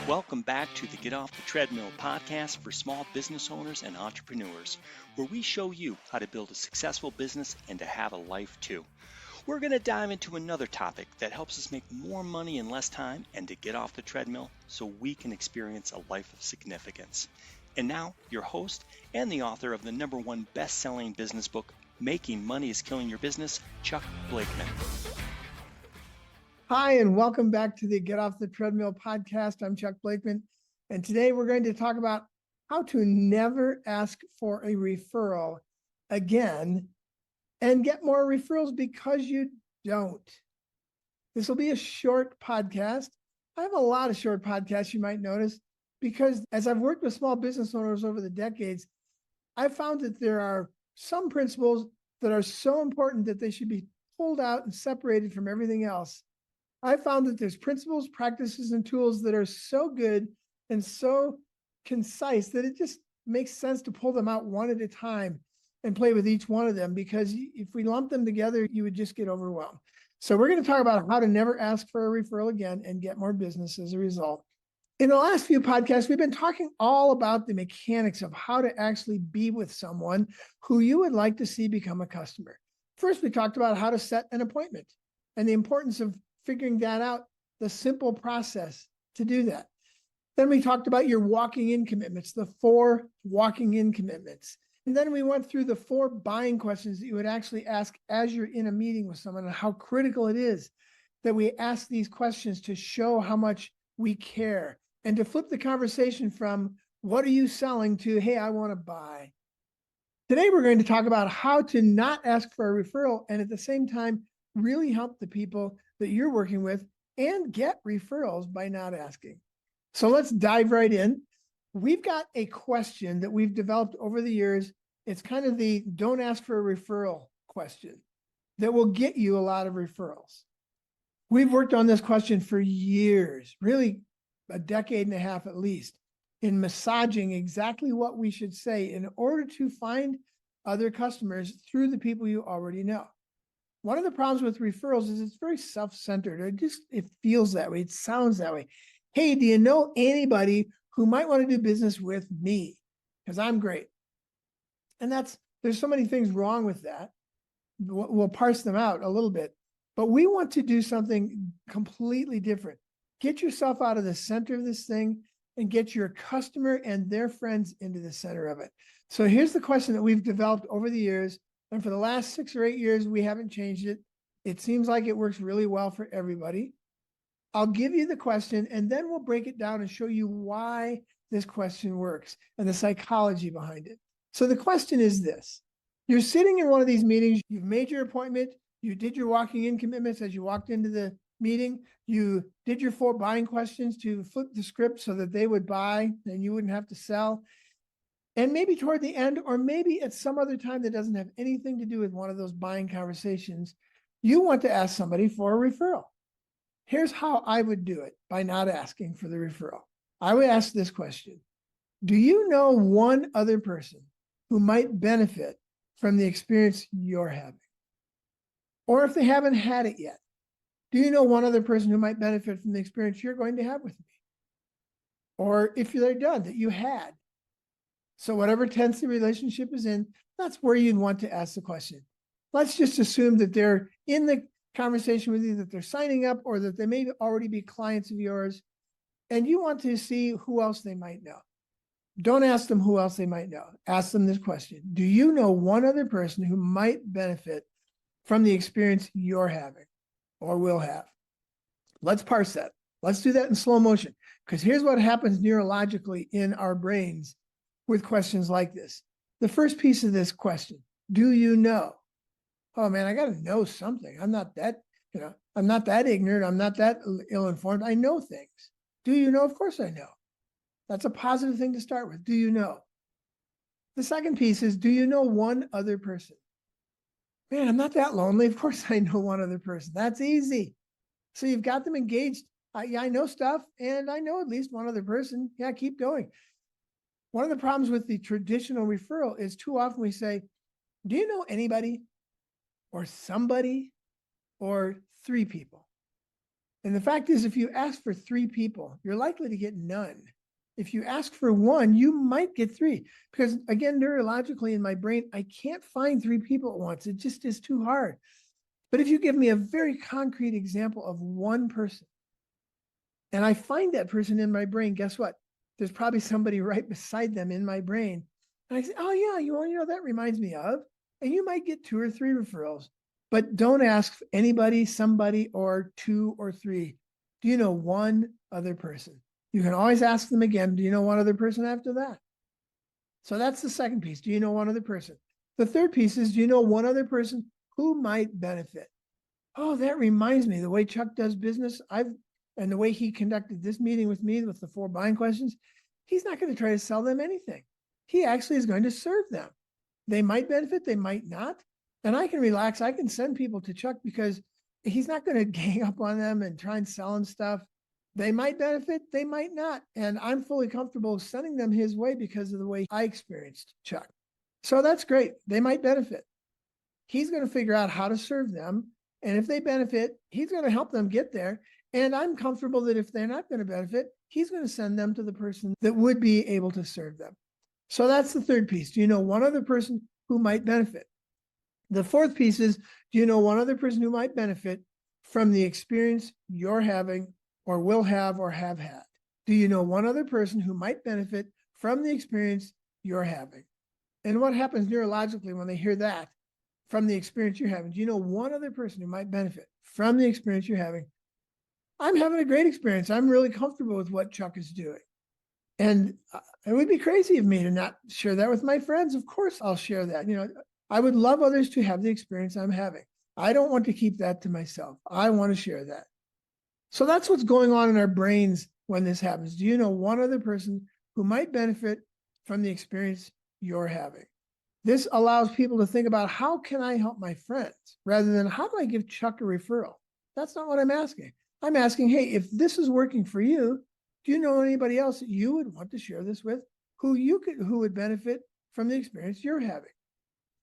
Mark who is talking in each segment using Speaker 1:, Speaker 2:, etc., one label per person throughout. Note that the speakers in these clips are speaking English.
Speaker 1: Welcome back to the Get Off the Treadmill podcast for small business owners and entrepreneurs, where we show you how to build a successful business and to have a life too. We're going to dive into another topic that helps us make more money in less time and to get off the treadmill so we can experience a life of significance. And now, your host and the author of the #1 best-selling business book, Making Money is Killing Your Business, Chuck Blakeman.
Speaker 2: Hi, and welcome back to the Get Off the Treadmill podcast. I'm Chuck Blakeman, and today we're going to talk about how to never ask for a referral again and get more referrals because you don't. This will be a short podcast. I have a lot of short podcasts, you might notice, because as I've worked with small business owners over the decades, I've found that there are some principles that are so important that they should be pulled out and separated from everything else. I found that there's principles, practices, and tools that are so good and so concise that it just makes sense to pull them out one at a time and play with each one of them, because if we lump them together, you would just get overwhelmed. So we're going to talk about how to never ask for a referral again and get more business as a result. In the last few podcasts, we've been talking all about the mechanics of how to actually be with someone who you would like to see become a customer. First, we talked about how to set an appointment and the importance of figuring that out, the simple process to do that. Then we talked about your walking in commitments, the 4 walking in commitments. And then we went through the 4 buying questions that you would actually ask as you're in a meeting with someone, and how critical it is that we ask these questions to show how much we care and to flip the conversation from what are you selling to, hey, I want to buy. Today, we're going to talk about how to not ask for a referral and at the same time really help the people that you're working with and get referrals by not asking. So let's dive right in. We've got a question that we've developed over the years. It's kind of the don't ask for a referral question that will get you a lot of referrals. We've worked on this question for years, really a decade and a half at least, in massaging exactly what we should say in order to find other customers through the people you already know. One of the problems with referrals is it's very self-centered. It feels that way. It sounds that way. Hey, do you know anybody who might want to do business with me? Because I'm great. And there's so many things wrong with that. We'll parse them out a little bit. But we want to do something completely different. Get yourself out of the center of this thing and get your customer and their friends into the center of it. So here's the question that we've developed over the years. And for the last 6 or 8 years, we haven't changed it. It seems like it works really well for everybody. I'll give you the question, and then we'll break it down and show you why this question works and the psychology behind it. So the question is this. You're sitting in one of these meetings. You've made your appointment. You did your walking in commitments as you walked into the meeting. You did your 4 buying questions to flip the script so that they would buy and you wouldn't have to sell. And maybe toward the end, or maybe at some other time that doesn't have anything to do with one of those buying conversations, you want to ask somebody for a referral. Here's how I would do it by not asking for the referral. I would ask this question. Do you know one other person who might benefit from the experience you're having? Or if they haven't had it yet, do you know one other person who might benefit from the experience you're going to have with me? Or if they're done, that you had. So whatever tense the relationship is in, that's where you'd want to ask the question. Let's just assume that they're in the conversation with you, that they're signing up, or that they may already be clients of yours, and you want to see who else they might know. Don't ask them who else they might know. Ask them this question. Do you know one other person who might benefit from the experience you're having or will have? Let's parse that. Let's do that in slow motion, because here's what happens neurologically in our brains with questions like this. The first piece of this question, do you know? Oh man, I got to know something. I'm not that ignorant. I'm not that ill-informed. I know things. Do you know? Of course I know. That's a positive thing to start with. Do you know? The second piece is, do you know one other person? Man, I'm not that lonely. Of course I know one other person. That's easy. So you've got them engaged. Yeah, I know stuff, and I know at least one other person. Yeah, keep going. One of the problems with the traditional referral is too often we say, do you know anybody or somebody or 3 people? And the fact is, if you ask for 3 people, you're likely to get none. If you ask for 1, you might get 3. Because again, neurologically in my brain, I can't find 3 people at once. It just is too hard. But if you give me a very concrete example of 1 person, and I find that person in my brain, guess what? There's probably somebody right beside them in my brain. And I say, oh yeah, that reminds me of, and you might get 2 or 3 referrals, but don't ask anybody, somebody, or 2 or 3. Do you know 1 other person? You can always ask them again. Do you know 1 other person after that? So that's the second piece. Do you know 1 other person? The third piece is, do you know 1 other person who might benefit? Oh, that reminds me, the way Chuck does business, and the way he conducted this meeting with me with the 4 buying questions, he's not going to try to sell them anything. He actually is going to serve them. They might benefit, they might not. And I can relax. I can send people to Chuck because he's not going to gang up on them and try and sell them stuff. They might benefit, they might not. And I'm fully comfortable sending them his way because of the way I experienced Chuck. So that's great. They might benefit. He's going to figure out how to serve them. And if they benefit, he's going to help them get there. And I'm comfortable that if they're not going to benefit, he's going to send them to the person that would be able to serve them. So that's the third piece. Do you know 1 other person who might benefit? The fourth piece is, do you know 1 other person who might benefit from the experience you're having or will have or have had? Do you know 1 other person who might benefit from the experience you're having? And what happens neurologically when they hear that, from the experience you're having? Do you know 1 other person who might benefit from the experience you're having? I'm having a great experience. I'm really comfortable with what Chuck is doing. And it would be crazy of me to not share that with my friends. Of course, I'll share that. I would love others to have the experience I'm having. I don't want to keep that to myself. I want to share that. So that's what's going on in our brains when this happens. Do you know 1 other person who might benefit from the experience you're having? This allows people to think about, how can I help my friends, rather than how do I give Chuck a referral? That's not what I'm asking. I'm asking, hey, if this is working for you, do you know anybody else that you would want to share this with, who would benefit from the experience you're having?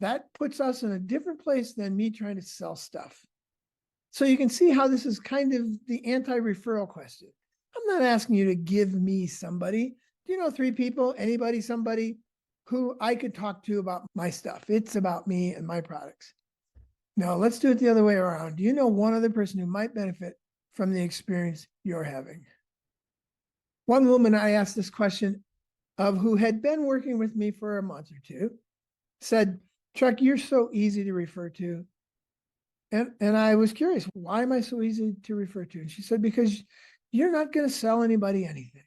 Speaker 2: That puts us in a different place than me trying to sell stuff. So you can see how this is kind of the anti-referral question. I'm not asking you to give me somebody. Do you know 3 people, anybody, somebody who I could talk to about my stuff? It's about me and my products. No, let's do it the other way around. Do you know 1 other person who might benefit from the experience you're having? One woman I asked this question of, who had been working with me for a month or 2, said, Chuck, you're so easy to refer to. And I was curious, why am I so easy to refer to? And she said, because you're not going to sell anybody anything.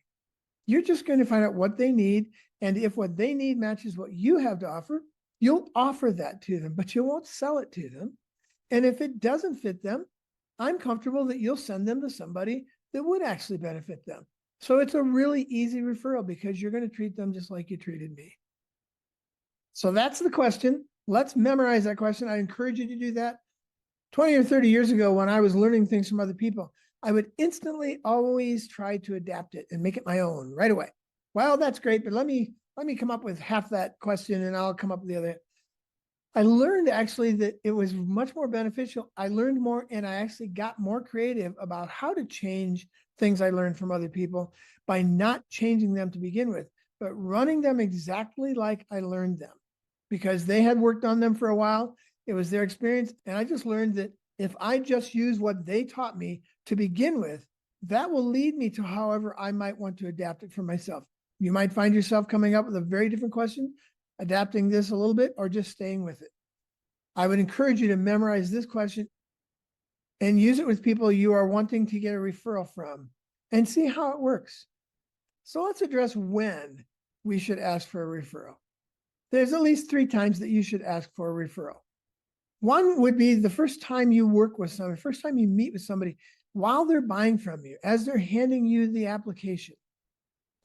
Speaker 2: You're just going to find out what they need. And if what they need matches what you have to offer, you'll offer that to them, but you won't sell it to them. And if it doesn't fit them, I'm comfortable that you'll send them to somebody that would actually benefit them. So it's a really easy referral because you're going to treat them just like you treated me. So that's the question. Let's memorize that question. I encourage you to do that. 20 or 30 years ago, when I was learning things from other people, I would instantly always try to adapt it and make it my own right away. Well, that's great, but let me come up with half that question and I'll come up with the other. I learned actually that it was much more beneficial. I learned more, and I actually got more creative about how to change things I learned from other people by not changing them to begin with, but running them exactly like I learned them, because they had worked on them for a while. It was their experience. And I just learned that if I just use what they taught me to begin with, that will lead me to however I might want to adapt it for myself. You might find yourself coming up with a very different question, adapting this a little bit, or just staying with it. I would encourage you to memorize this question and use it with people you are wanting to get a referral from and see how it works. So let's address when we should ask for a referral. There's at least 3 times that you should ask for a referral. One would be the first time you work with somebody, first time you meet with somebody, while they're buying from you, as they're handing you the application.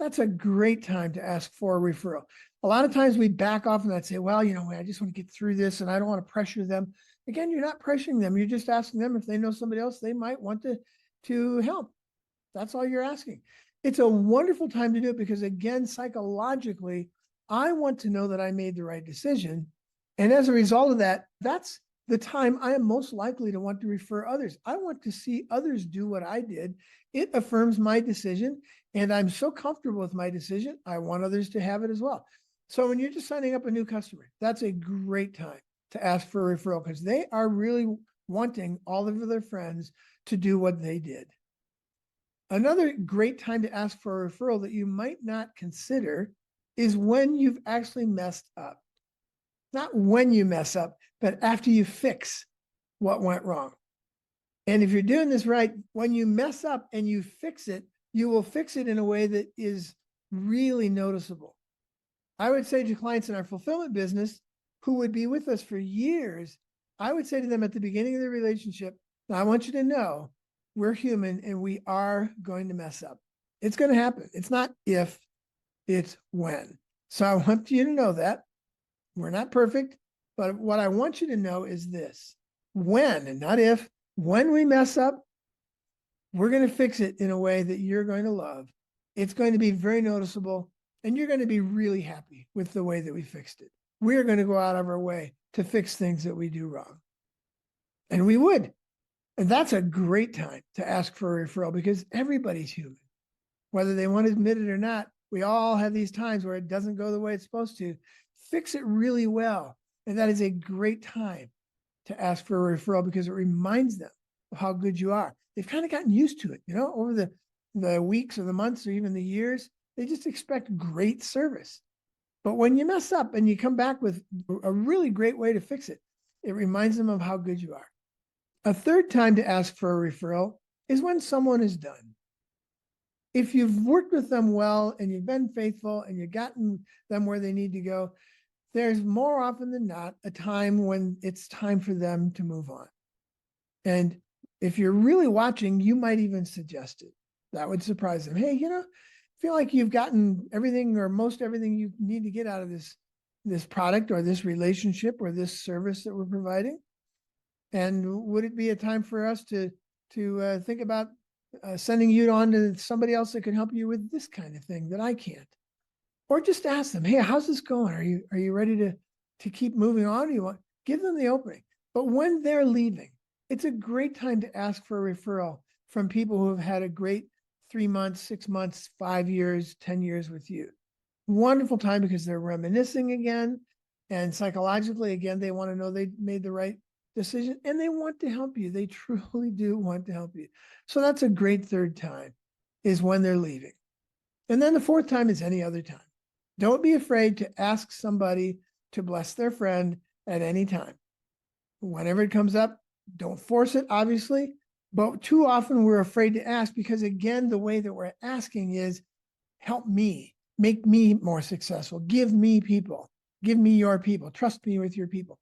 Speaker 2: That's a great time to ask for a referral. A lot of times we back off and I'd say, well, I just want to get through this and I don't want to pressure them. Again, you're not pressuring them. You're just asking them if they know somebody else they might want to help. That's all you're asking. It's a wonderful time to do it because, again, psychologically, I want to know that I made the right decision. And as a result of that, that's the time I am most likely to want to refer others. I want to see others do what I did. It affirms my decision, and I'm so comfortable with my decision, I want others to have it as well. So when you're just signing up a new customer, that's a great time to ask for a referral because they are really wanting all of their friends to do what they did. Another great time to ask for a referral that you might not consider is when you've actually messed up. Not when you mess up, but after you fix what went wrong. And if you're doing this right, when you mess up and you fix it, you will fix it in a way that is really noticeable. I would say to clients in our fulfillment business who would be with us for years, I would say to them at the beginning of the relationship, I want you to know we're human and we are going to mess up. It's going to happen. It's not if, it's when. So I want you to know that. We're not perfect, but what I want you to know is this: when, and not if, when we mess up, we're going to fix it in a way that you're going to love. It's going to be very noticeable, and you're going to be really happy with the way that we fixed it. We're going to go out of our way to fix things that we do wrong. And we would. And that's a great time to ask for a referral because everybody's human. Whether they want to admit it or not, we all have these times where it doesn't go the way it's supposed to. Fix it really well. And that is a great time to ask for a referral because it reminds them of how good you are. They've kind of gotten used to it, over the weeks or the months or even the years. They just expect great service. But when you mess up and you come back with a really great way to fix it, it reminds them of how good you are. A third time to ask for a referral is when someone is done. If you've worked with them well and you've been faithful and you've gotten them where they need to go, there's more often than not a time when it's time for them to move on. And if you're really watching, you might even suggest it. That would surprise them. Hey, feel like you've gotten everything or most everything you need to get out of this product or this relationship or this service that we're providing. And would it be a time for us to think about sending you on to somebody else that can help you with this kind of thing that I can't? Or just ask them, hey, how's this going? Are you ready to keep moving on? Or you want give them the opening? But when they're leaving, it's a great time to ask for a referral from people who have had a great 3 months, 6 months, 5 years, 10 years with you. Wonderful time because they're reminiscing again. And psychologically, again, they want to know they made the right decision and they want to help you. They truly do want to help you. So that's a great third time is when they're leaving. And then the fourth time is any other time. Don't be afraid to ask somebody to bless their friend at any time. Whenever it comes up, don't force it, obviously, but too often we're afraid to ask because, again, the way that we're asking is help me, make me more successful, give me people, give me your people, trust me with your people.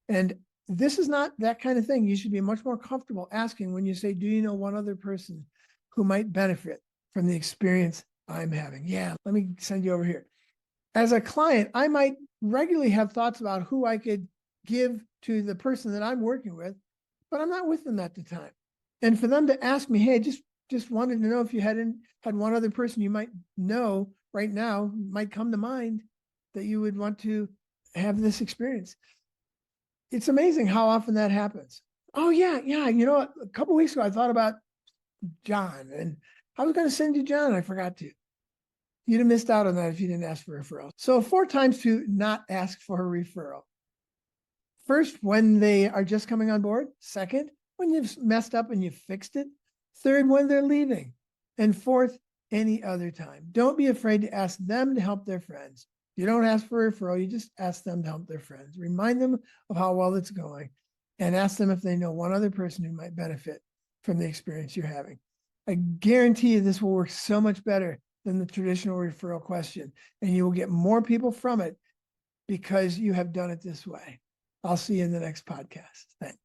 Speaker 2: And this is not that kind of thing. You should be much more comfortable asking when you say, do you know one other person who might benefit from the experience I'm having? Yeah, let me send you over here. As a client, I might regularly have thoughts about who I could give to the person that I'm working with, but I'm not with them at the time. And for them to ask me, hey, just wanted to know if you had one other person you might know right now, might come to mind that you would want to have this experience. It's amazing how often that happens. Oh, yeah. A couple of weeks ago, I thought about John, and I was going to send you John. I forgot to. You'd have missed out on that if you didn't ask for a referral. So 4 times to not ask for a referral. First, when they are just coming on board. Second, when you've messed up and you've fixed it. Third, when they're leaving. And fourth, any other time. Don't be afraid to ask them to help their friends. You don't ask for a referral, you just ask them to help their friends. Remind them of how well it's going and ask them if they know one other person who might benefit from the experience you're having. I guarantee you this will work so much better than the traditional referral question, and you will get more people from it because you have done it this way. I'll see you in the next podcast. Thanks.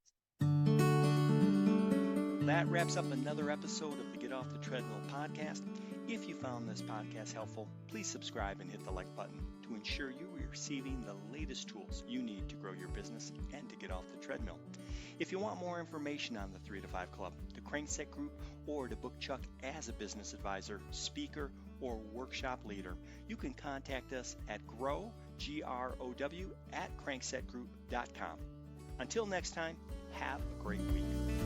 Speaker 1: That wraps up another episode of the Get Off the Treadmill podcast. If you found this podcast helpful, please subscribe and hit the like button to ensure you are receiving the latest tools you need to grow your business and to get off the treadmill. If you want more information on the 3 to 5 Club, the Crankset Group, or to book Chuck as a business advisor, speaker, or workshop leader, you can contact us at grow@cranksetgroup.com. Until next time, have a great week.